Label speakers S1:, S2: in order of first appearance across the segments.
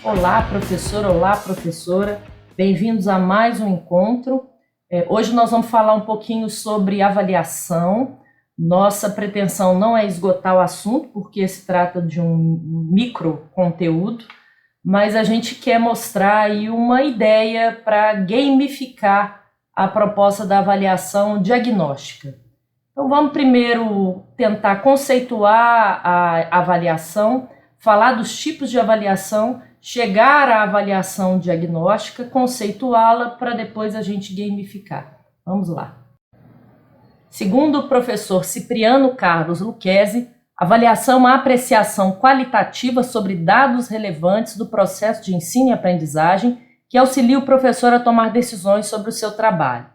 S1: Olá, professor, olá, professora. Bem-vindos a mais um encontro. Hoje nós vamos falar um pouquinho sobre avaliação. Nossa pretensão não é esgotar o assunto, porque se trata de um micro conteúdo, mas a gente quer mostrar aí uma ideia para gamificar a proposta da avaliação diagnóstica. Então vamos primeiro tentar conceituar a avaliação, falar dos tipos de avaliação, chegar à avaliação diagnóstica, conceituá-la para depois a gente gamificar. Vamos lá. Segundo o professor Cipriano Carlos Lucchesi, avaliação é uma apreciação qualitativa sobre dados relevantes do processo de ensino e aprendizagem que auxilia o professor a tomar decisões sobre o seu trabalho.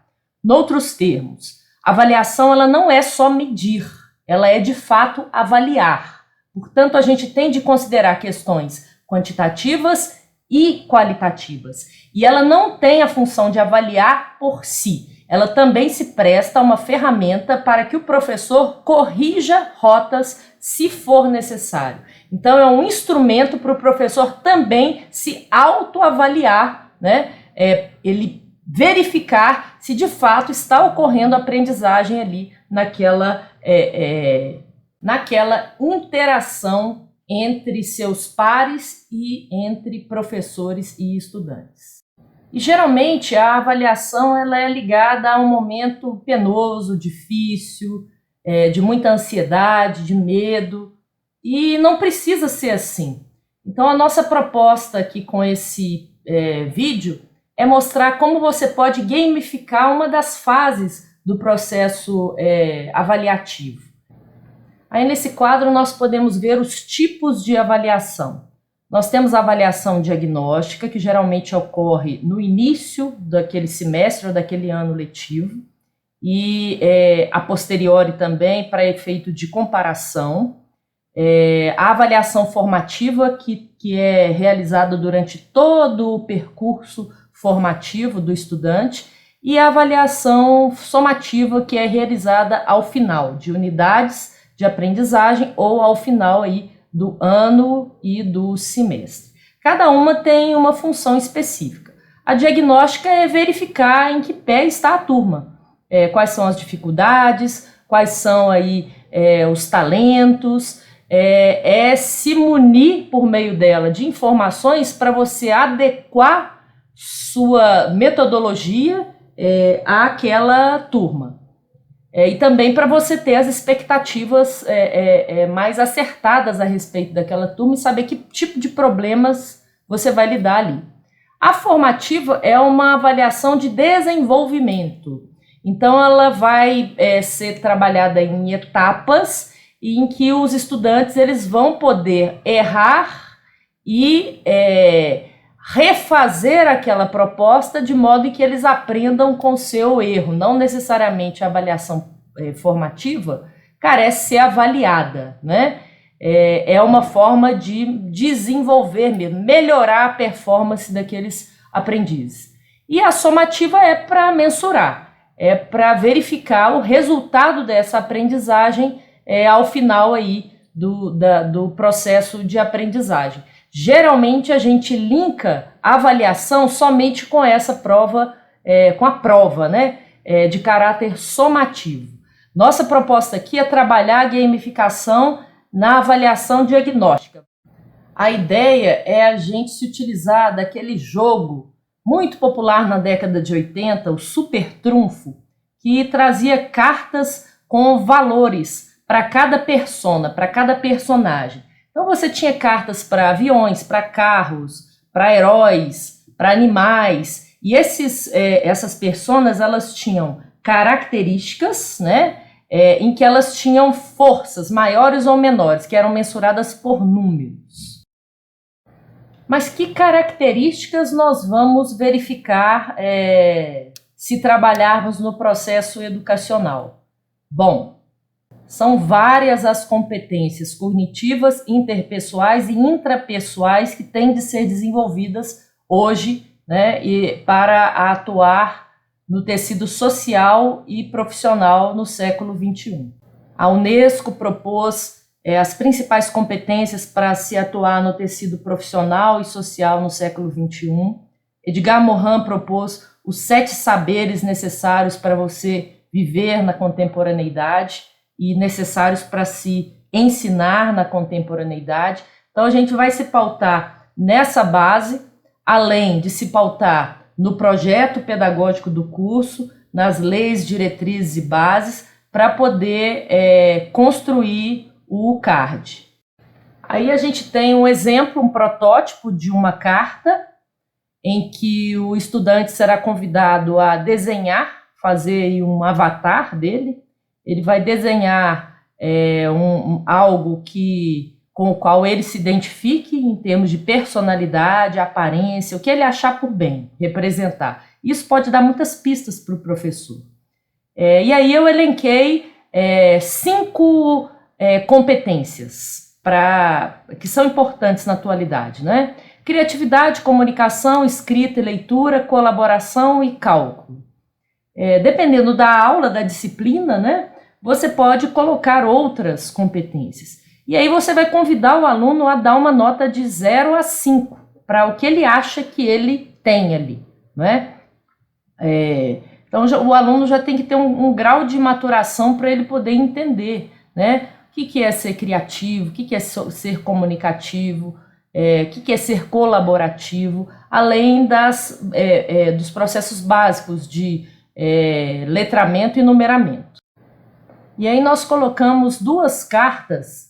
S1: Noutros termos, a avaliação ela não é só medir, ela é de fato avaliar. Portanto, a gente tem de considerar questões quantitativas e qualitativas. E ela não tem a função de avaliar por si. Ela também se presta a uma ferramenta para que o professor corrija rotas se for necessário. Então, é um instrumento para o professor também se autoavaliar, né? Ele verificar se de fato está ocorrendo aprendizagem ali naquela interação entre seus pares e entre professores e estudantes. E geralmente a avaliação ela é ligada a um momento penoso, difícil, de muita ansiedade, de medo, e não precisa ser assim. Então a nossa proposta aqui com esse vídeo é mostrar como você pode gamificar uma das fases do processo avaliativo. Aí nesse quadro nós podemos ver os tipos de avaliação. Nós temos a avaliação diagnóstica, que geralmente ocorre no início daquele semestre ou daquele ano letivo, e a posteriori também para efeito de comparação. A avaliação formativa, que é realizada durante todo o percurso formativo do estudante, e a avaliação somativa, que é realizada ao final de unidades de aprendizagem ou ao final aí do ano e do semestre. Cada uma tem uma função específica. A diagnóstica é verificar em que pé está a turma, quais são as dificuldades, quais são aí os talentos, se munir por meio dela de informações para você adequar sua metodologia àquela turma. E também para você ter as expectativas mais acertadas a respeito daquela turma e saber que tipo de problemas você vai lidar ali. A formativa é uma avaliação de desenvolvimento. Então, ela vai ser trabalhada em etapas em que os estudantes eles vão poder errar e refazer aquela proposta de modo que eles aprendam com seu erro. Não necessariamente a avaliação formativa carece ser avaliada, né? É uma forma de desenvolver mesmo, melhorar a performance daqueles aprendizes. E a somativa é para mensurar, é para verificar o resultado dessa aprendizagem ao final aí do processo de aprendizagem. Geralmente a gente linka a avaliação somente com essa prova, com a prova, né, de caráter somativo. Nossa proposta aqui é trabalhar a gamificação na avaliação diagnóstica. A ideia é a gente se utilizar daquele jogo muito popular na década de 80, o Super Trunfo, que trazia cartas com valores para cada persona, para cada personagem. Então você tinha cartas para aviões, para carros, para heróis, para animais, e essas personas elas tinham características, né, em que elas tinham forças maiores ou menores, que eram mensuradas por números. Mas que características nós vamos verificar se trabalharmos no processo educacional? Bom, são várias as competências cognitivas, interpessoais e intrapessoais que têm de ser desenvolvidas hoje, né, para atuar no tecido social e profissional no século XXI. A Unesco propôs as principais competências para se atuar no tecido profissional e social no século XXI. Edgar Morin propôs os 7 saberes necessários para você viver na contemporaneidade e necessários para se ensinar na contemporaneidade. Então, a gente vai se pautar nessa base, além de se pautar no projeto pedagógico do curso, nas leis, diretrizes e bases, para poder construir o CARD. Aí a gente tem um exemplo, um protótipo de uma carta, em que o estudante será convidado a desenhar, fazer um avatar dele. Ele vai desenhar algo com o qual ele se identifique em termos de personalidade, aparência, o que ele achar por bem representar. Isso pode dar muitas pistas para o professor. E aí eu elenquei 5 competências que são importantes na atualidade, né? Criatividade, comunicação, escrita e leitura, colaboração e cálculo. Dependendo da aula, da disciplina, né, você pode colocar outras competências. E aí você vai convidar o aluno a dar uma nota de 0 a 5 para o que ele acha que ele tem ali, né? Então o aluno já tem que ter um grau de maturação para ele poder entender, né? O que é ser criativo, o que é ser comunicativo, o que é ser colaborativo, além dos processos básicos de letramento e numeramento. E aí nós colocamos 2 cartas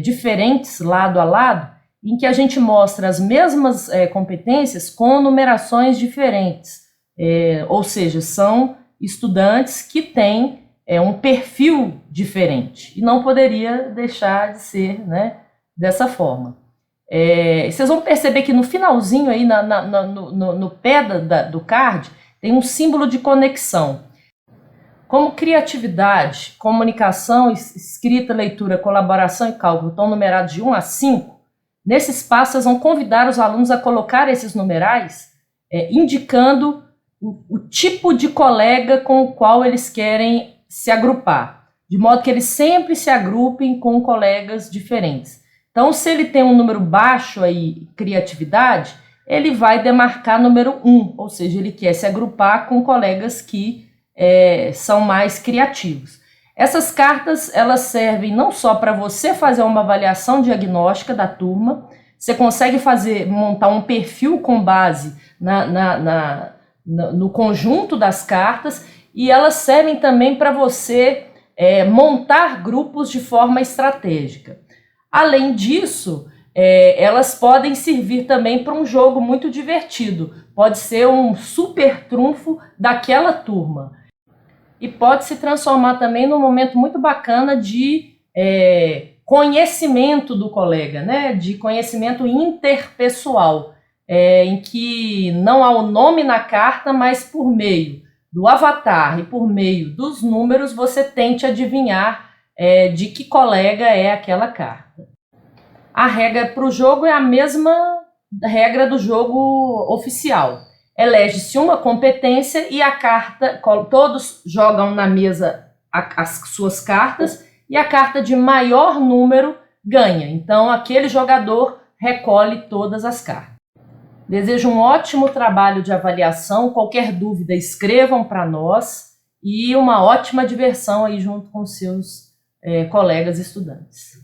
S1: diferentes, lado a lado, em que a gente mostra as mesmas competências com numerações diferentes. Ou seja, são estudantes que têm um perfil diferente. E não poderia deixar de ser, né, dessa forma. Vocês vão perceber que no finalzinho, aí, no pé do card, tem um símbolo de conexão. Como criatividade, comunicação, escrita, leitura, colaboração e cálculo estão numerados de 1 a 5, nesse espaço vocês vão convidar os alunos a colocar esses numerais, indicando o tipo de colega com o qual eles querem se agrupar, de modo que eles sempre se agrupem com colegas diferentes. Então, se ele tem um número baixo aí, criatividade, ele vai demarcar número 1, ou seja, ele quer se agrupar com colegas que são mais criativos. Essas cartas, elas servem não só para você fazer uma avaliação diagnóstica da turma, você consegue montar um perfil com base no conjunto das cartas, e elas servem também para você montar grupos de forma estratégica. Além disso, elas podem servir também para um jogo muito divertido. Pode ser um super trunfo daquela turma. E pode se transformar também num momento muito bacana de conhecimento do colega, né? De conhecimento interpessoal, em que não há o nome na carta, mas por meio do avatar e por meio dos números você tente adivinhar de que colega é aquela carta. A regra para o jogo é a mesma regra do jogo oficial. Elege-se uma competência e a carta, todos jogam na mesa as suas cartas e a carta de maior número ganha. Então, aquele jogador recolhe todas as cartas. Desejo um ótimo trabalho de avaliação. Qualquer dúvida, escrevam para nós e uma ótima diversão aí junto com seus colegas estudantes.